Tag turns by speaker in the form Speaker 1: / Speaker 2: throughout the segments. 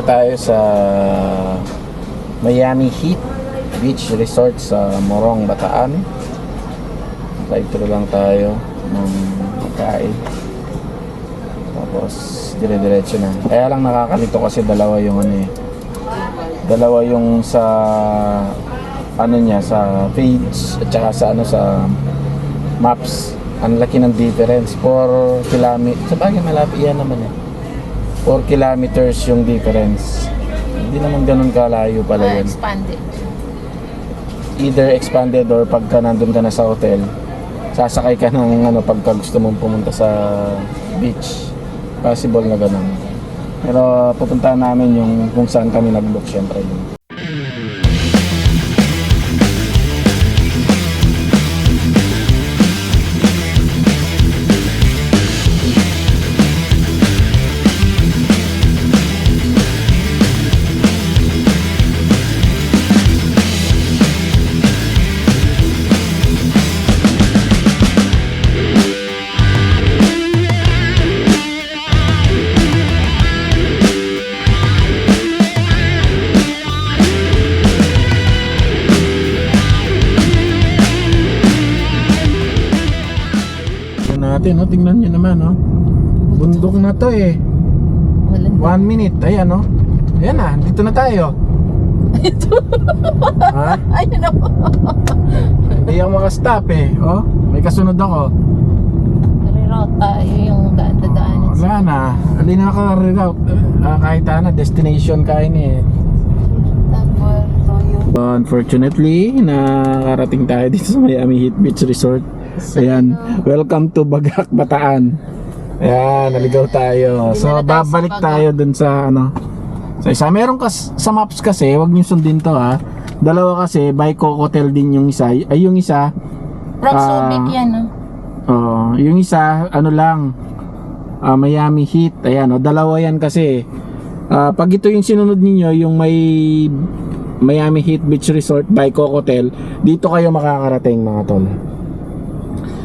Speaker 1: Dito tayo sa Miami Heat Beach Resort sa Morong, Bataan. Drive-thru lang tayo ng pagkain. Tapos dire-diretso na. Kaya lang nakakalito kasi dalawa yung ano eh. Dalawa yung sa ano niya, sa page at saka sa ano, sa maps. Ang laki ng difference. 4 kilometers. Sa bagay malapit yan naman eh. 4 kilometers yung difference. Hindi naman ganun kalayo pala yun.
Speaker 2: Expanded.
Speaker 1: Either expanded or pagka nandun ka na sa hotel, sasakay ka ng ano pagka gusto mong pumunta sa beach. Possible na ganun. Pero pupuntahan namin yung kung saan kami nag-book syempre. Natin, no? Tingnan nyo naman, no? Bundok na to eh. 1 minute, ayan, no? Ayan na, dito na tayo. Ha?
Speaker 2: Ayun na po.
Speaker 1: Hindi ako makastop eh. Oh, may kasunod ako.
Speaker 2: Reroute tayo yung dadaanan.
Speaker 1: Wala na, alin na naka-reroute. Kahit na, destination kain eh. Unfortunately, nakarating tayo dito sa Miami Heat Beach Resort. Ayan, welcome to Bagak, Bataan. Ayan, naligaw tayo. So, babalik tayo dun sa ano, sa isa. Meron sa maps kasi, wag niyo sundin to ha. Dalawa kasi, by Cocotel din yung isa. Ay, yung isa
Speaker 2: Roxobic yan, no?
Speaker 1: yung isa, ano lang, Miami Heat. Ayan, dalawa yan kasi. Pag ito yung sinunod niyo yung may Miami Heat Beach Resort by Cocotel, dito kayo makakarating mga tol.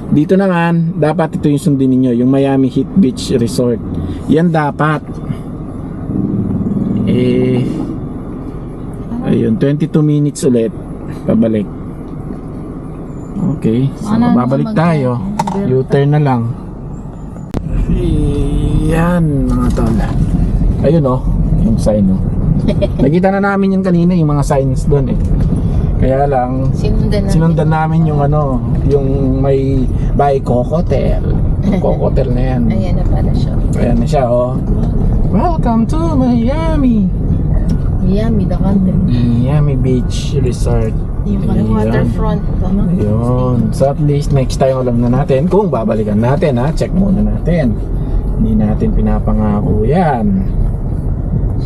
Speaker 1: Dito naman, dapat ito yung sundin niyo yung Miami Heat Beach Resort. Yan dapat. Ayun, 22 minutes ulit pabalik. Okay, so babalik tayo. U-turn na lang. Yan mga tol. Ayun yung sign Nakita na namin yan kanina, yung mga signs doon eh. Kaya lang sinundan namin yung ano, yung may by Cocotel. Cocotel na yan.
Speaker 2: Ayan na pala siya.
Speaker 1: Ayan na siya, Welcome to Miami.
Speaker 2: Miami, the country.
Speaker 1: Miami Beach Resort.
Speaker 2: Yung waterfront.
Speaker 1: Ayun. So at least next time alam na natin kung babalikan natin ha. Check muna natin. Hindi natin pinapangako yan.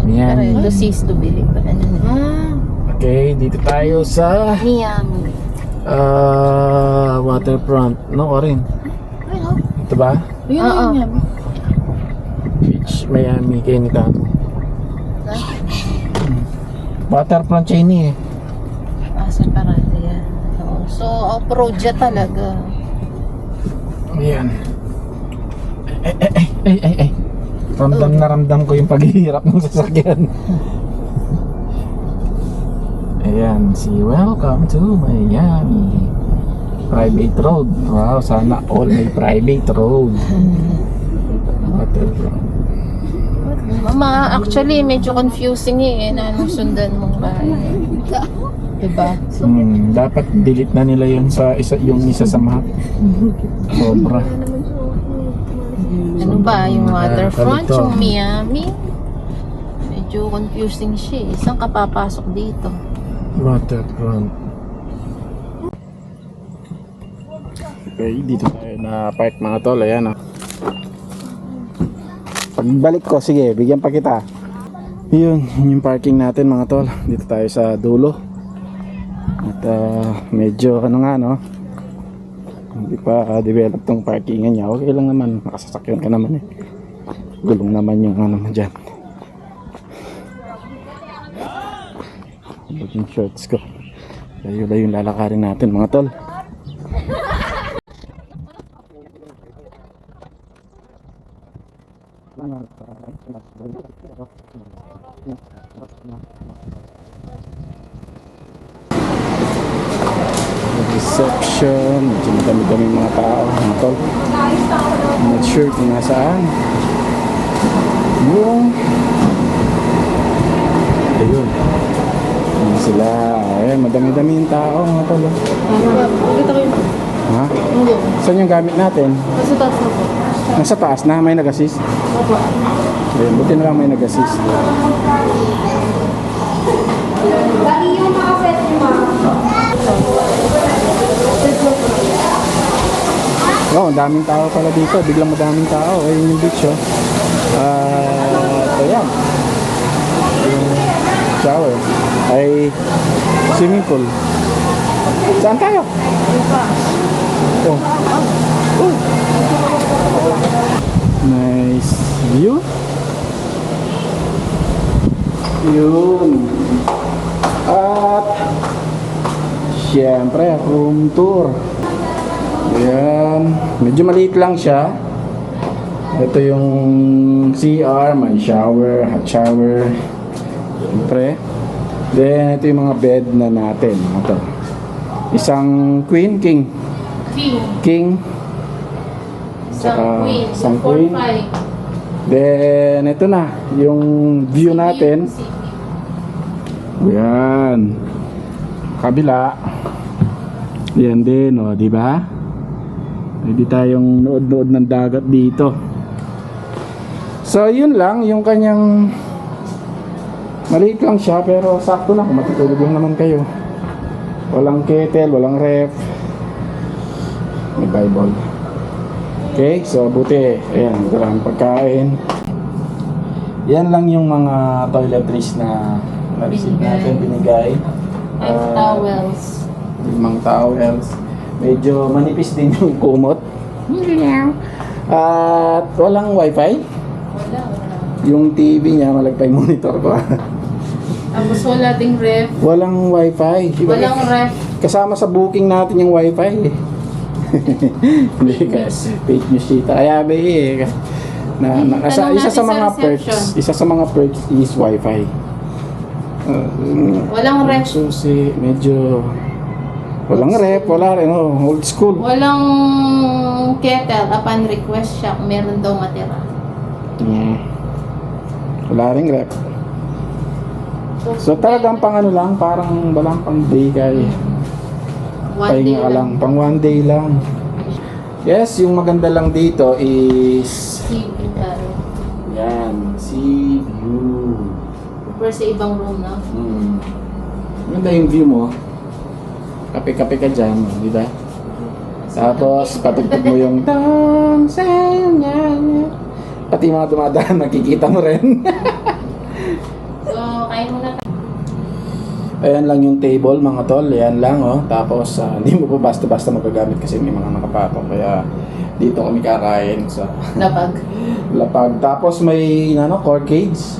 Speaker 1: Miami.
Speaker 2: To cease to believe.
Speaker 1: Okay, dito tayo sa
Speaker 2: Miami.
Speaker 1: waterfront. No, rin. Ito ba?
Speaker 2: Yun.
Speaker 1: Beach, Miami, Kenita. Waterfront siya ini eh.
Speaker 2: Separado yan. So, off-road siya talaga.
Speaker 1: Ayan. Ay. Ramdam na ramdam ko yung paghihirap ng sasakyan. Ayan, welcome to Miami. Private road. Wow, sana all may private road. Waterfront.
Speaker 2: Actually, medyo confusing na anong sundan mong bahay. Diba?
Speaker 1: Dapat delete na nila yun sa yung isa sa map. Sobra.
Speaker 2: Ano ba? Yung waterfront, yung Miami? Medyo confusing siya. Saan ka papasok dito?
Speaker 1: Waterfront. Okay, dito tayo na park mga tol. Ayan Pagbalik ko, sige, bigyan pa kita. Yun yung parking natin mga tol. Dito tayo sa dulo. At medyo hindi pa develop tong parkingan niya. Okay lang naman, nakasasakyan ka naman eh. Gulong naman yung dyan. Yung shorts ko. Layo-layo yung lalakarin natin mga tol. Reception, medyo madami-dami mga tao, mga tol. I'm not sure kung nasaan. Yung ayun. Ayun sila. Ayan, madami-dami yung tao, mga tol.
Speaker 2: Pakita ko yun.
Speaker 1: Ha?
Speaker 2: Hindi.
Speaker 1: Saan yung gamit natin?
Speaker 2: Nasa taas na po.
Speaker 1: Nasa taas na, may nag-assist.
Speaker 2: Opo.
Speaker 1: Ayun, buti na lang may nag-assist.
Speaker 3: Bali yung mga set mo.
Speaker 1: Oh, ang daming tao pala dito. Biglang madaming tao. Ayun yung beach, oh. Ayan. Yung shower. Ay, swimming pool. Saan tayo? Oh. Oh. Nice view. Yun. At syempre, room tour. Ayan. Medyo maliit lang siya. Ito yung CR, may shower, hot shower. Siyempre. Then, ito yung mga bed na natin. Ito. Isang queen, king. King. Tsaka isang queen. Then, ito na. Yung view natin. Ayan. Kabila. Yan din, o, di ba? Pwede tayong nood-nood ng dagat dito. So, yun lang. Yung kanyang maliit lang siya, pero sakto lang. Kung matutulog lang naman kayo. Walang kettle, walang ref. May Bible. Okay, so buti. Ayan, maraming pagkain. Yan lang yung mga toiletries na na-receive natin, binigay.
Speaker 2: And towels.
Speaker 1: Limang towels. Medyo manipis din yung kumot. At walang wifi.
Speaker 2: Wala.
Speaker 1: Yung TV niya, malagpay monitor ko.
Speaker 2: Tapos wala ding ref.
Speaker 1: Walang wifi.
Speaker 2: Walang ref.
Speaker 1: Kasama sa booking natin yung wifi. Hindi kasi fake news dito. Kaya ba
Speaker 2: Tanong
Speaker 1: isa sa
Speaker 2: natin
Speaker 1: mga
Speaker 2: sa
Speaker 1: perks,
Speaker 2: reception.
Speaker 1: isa sa mga perks is wifi.
Speaker 2: Walang ref.
Speaker 1: Susi, medyo walang rep, wala rin, old school.
Speaker 2: Walang kettle. Upon request siya kung meron daw matira.
Speaker 1: Wala rin rep. So talagang pang ano lang, parang walang pang day kay
Speaker 2: One day
Speaker 1: pahinga ka lang, pang one day lang. Yes, yung maganda lang dito is yan, sea view.
Speaker 2: Compare sa ibang room na.
Speaker 1: Maganda yung view mo. Kape-kape ka dyan, di ba? Tapos patugtog mo yung pati mga dumadaan, nakikita mo rin.
Speaker 2: So, kain muna tayo.
Speaker 1: Ayan lang yung table mga tol, ayan lang oh. Tapos hindi mo pa basta-basta magagamit kasi may mga nakapatong. Kaya dito kami kakain sa
Speaker 2: Lapag.
Speaker 1: lapag. Tapos may core cage.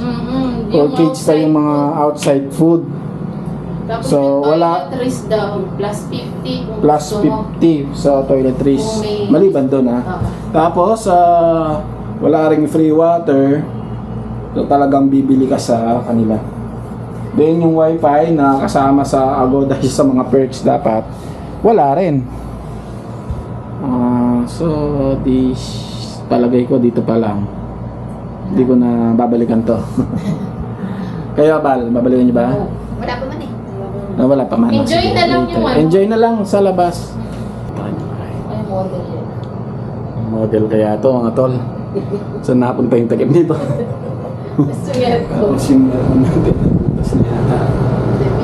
Speaker 1: Core cage pa yung mga outside food.
Speaker 2: Tapos
Speaker 1: So,
Speaker 2: yung
Speaker 1: wala-
Speaker 2: toiletries daw, plus 50 kung
Speaker 1: Plus
Speaker 2: gusto mo.
Speaker 1: 50 sa toiletries.
Speaker 2: Kung may-
Speaker 1: Maliban doon ha.
Speaker 2: Oo.
Speaker 1: Tapos wala ring free water. So talagang bibili ka sa kanila. Then yung wifi na kasama sa Agoda sa mga perks dapat wala rin. So palagay ko dito pa lang. Hindi ko na babalikan to. Kayo Bal, babalikan niyo ba?
Speaker 2: Wala pa man eh.
Speaker 1: Wala pa man.
Speaker 2: Enjoy
Speaker 1: Sige,
Speaker 2: na lang
Speaker 1: later.
Speaker 2: yung ano.
Speaker 1: Enjoy na lang sa labas.
Speaker 2: Ay, model yun.
Speaker 1: Model kaya to mga tol. Saan napunta yung takip nito?
Speaker 2: Gusto niya ito.
Speaker 1: Tapos yung natin. Tapos na yata.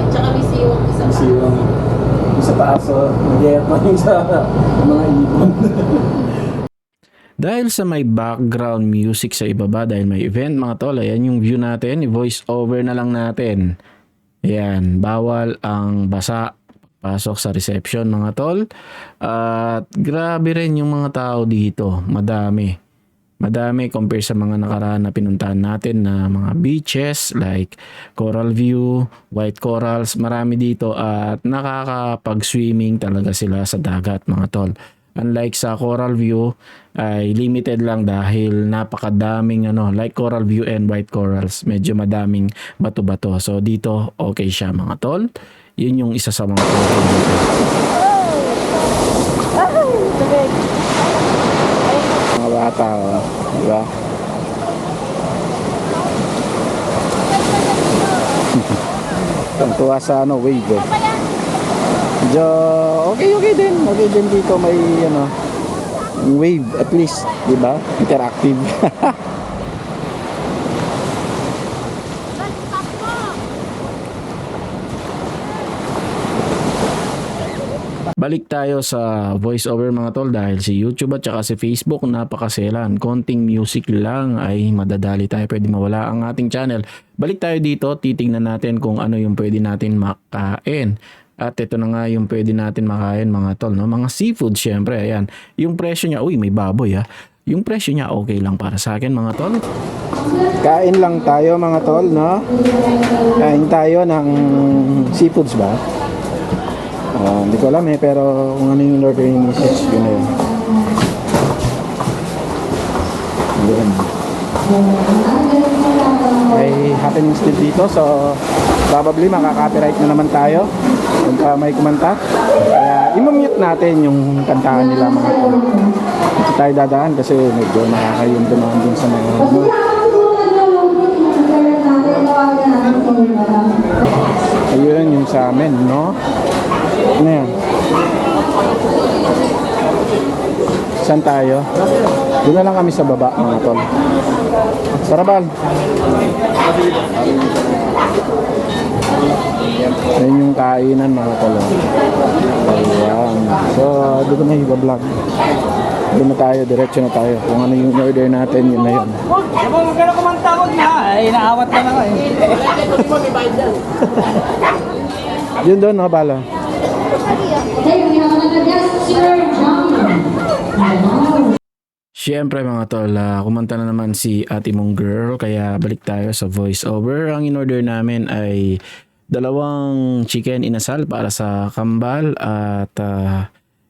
Speaker 2: Tsaka may siwang isa pa.
Speaker 1: Siwang yung sa taas, nag-iayat pa yung sa mga ibon. Dahil sa may background music sa ibaba, dahil may event mga tol, ayan yung view natin, i-voice over na lang natin. Ayan, bawal ang basa pasok sa reception mga tol. At grabe rin yung mga tao dito, madami. Madami compare sa mga nakaraan na pinuntahan natin na mga beaches like Coral View, White Corals, marami dito at nakakapag-swimming talaga sila sa dagat mga tol. Unlike sa Coral View ay limited lang dahil napakadaming like Coral View and White Corals, medyo madaming bato-bato. So dito okay siya mga tol. Yun yung isa sa mga okay dito. Mga bata, di ba? Tuwa sa wave eh. Medyo okay din. Okay din dito may wave at least, di ba? Interactive. Balik tayo sa voiceover mga tol dahil si YouTube at saka si Facebook napakaselan. Konting music lang ay madadali tayo, pwede mawala ang ating channel. Balik tayo dito, titingnan natin kung ano yung pwede natin makain. At ito na nga yung pwede natin makain mga tol, no? Mga seafood syempre, ayan. Yung presyo niya, uy may baboy Yung presyo niya okay lang para sa akin mga tol. Kain lang tayo mga tol, no? Kain tayo ng seafoods ba? Hindi ko alam pero kung ano yung order ni Mrs. yun na yun. Yun. May happenings din dito, so probably makaka-copyright na naman tayo kung may kumanta. Kaya imamute natin yung kantahan nila mga tol. Hindi tayo dadaan kasi medyo nakakayong dumaan din sa mga ayun yung sa amin, no? Ano yan? Saan tayo? Doon na lang kami sa baba mga tol. Sarabal. Ayun yung kainan mga tol. Ayan. So doon na yung vlog. Doon na tayo, diretso na tayo. Kung ano yung order natin, yun na yun.
Speaker 4: Huwag ka na kumanta ko niya. Ay, naawat ka na nga
Speaker 1: Yun doon, no, bala. Siyempre mga tol, kumanta na naman si ate mong girl, kaya balik tayo sa voiceover. Ang in-order namin ay 2 chicken inasal para sa kambal at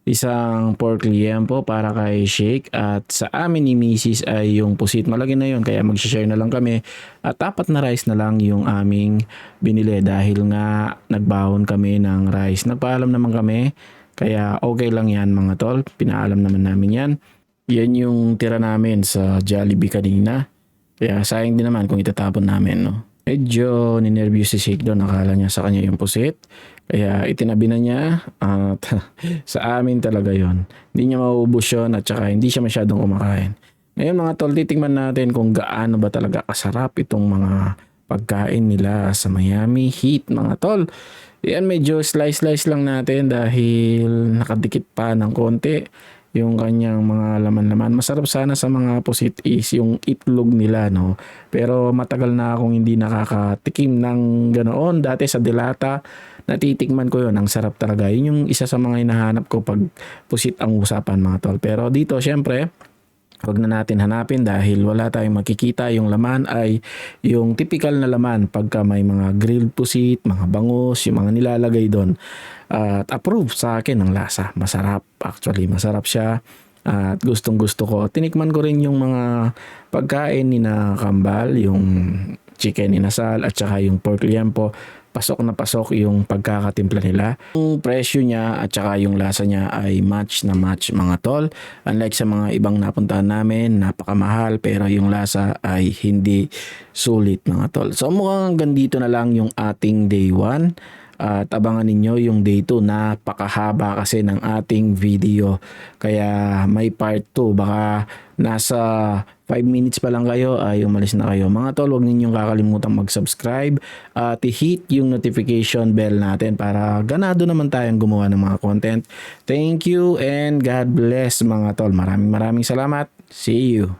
Speaker 1: isang pork liempo para kay Shake, at sa amin ni Mrs. ay yung pusit. Malaki na yun kaya mag-share na lang kami, at 4 na rice na lang yung aming binili dahil nga nagbahon kami ng rice. Nagpaalam naman kami kaya okay lang yan mga tol, pinaalam naman namin yan. Yan yung tira namin sa Jollibee kanina, kaya sayang din naman kung itatapon namin, no? Medyo ninervyos si Shake doon, nakala niya sa kanya yung pusit. Kaya itinabi na niya at sa amin talaga yon. Hindi niya mauubos yun at saka hindi siya masyadong kumakain. Ngayon mga tol, titingnan natin kung gaano ba talaga kasarap itong mga pagkain nila sa Miami Heat mga tol. Yan, medyo slice lang natin dahil nakadikit pa ng konti yung kanyang mga laman-laman. Masarap sana sa mga pusit is yung itlog nila, no? Pero matagal na akong hindi nakakatikim ng ganoon. Dati sa Delata, natitikman ko yun. Ang sarap talaga. Yun yung isa sa mga hinahanap ko pag pusit ang usapan mga tol. Pero dito, syempre, wag na natin hanapin dahil wala tayong makikita. Yung laman ay yung typical na laman pagka may mga grilled pusit, mga bangus, yung mga nilalagay doon. At approve sa akin ng lasa. Masarap. Actually, masarap siya. At gustong gusto ko. Tinikman ko rin yung mga pagkain ni na kambal, yung chicken inasal at saka yung pork liempo. Pasok na pasok yung pagkakatimpla nila. Yung presyo niya at saka yung lasa niya ay match na match mga tol. Unlike sa mga ibang napuntahan namin, napakamahal pero yung lasa ay hindi sulit mga tol. So mukhang hanggang dito na lang yung ating day 1. At abangan ninyo yung day 2, napakahaba kasi ng ating video. Kaya may part 2, baka nasa 5 minutes pa lang kayo ay umalis na kayo. Mga tol, huwag ninyong kakalimutan mag-subscribe at i-hit yung notification bell natin para ganado naman tayong gumawa ng mga content. Thank you and God bless mga tol. Maraming salamat. See you.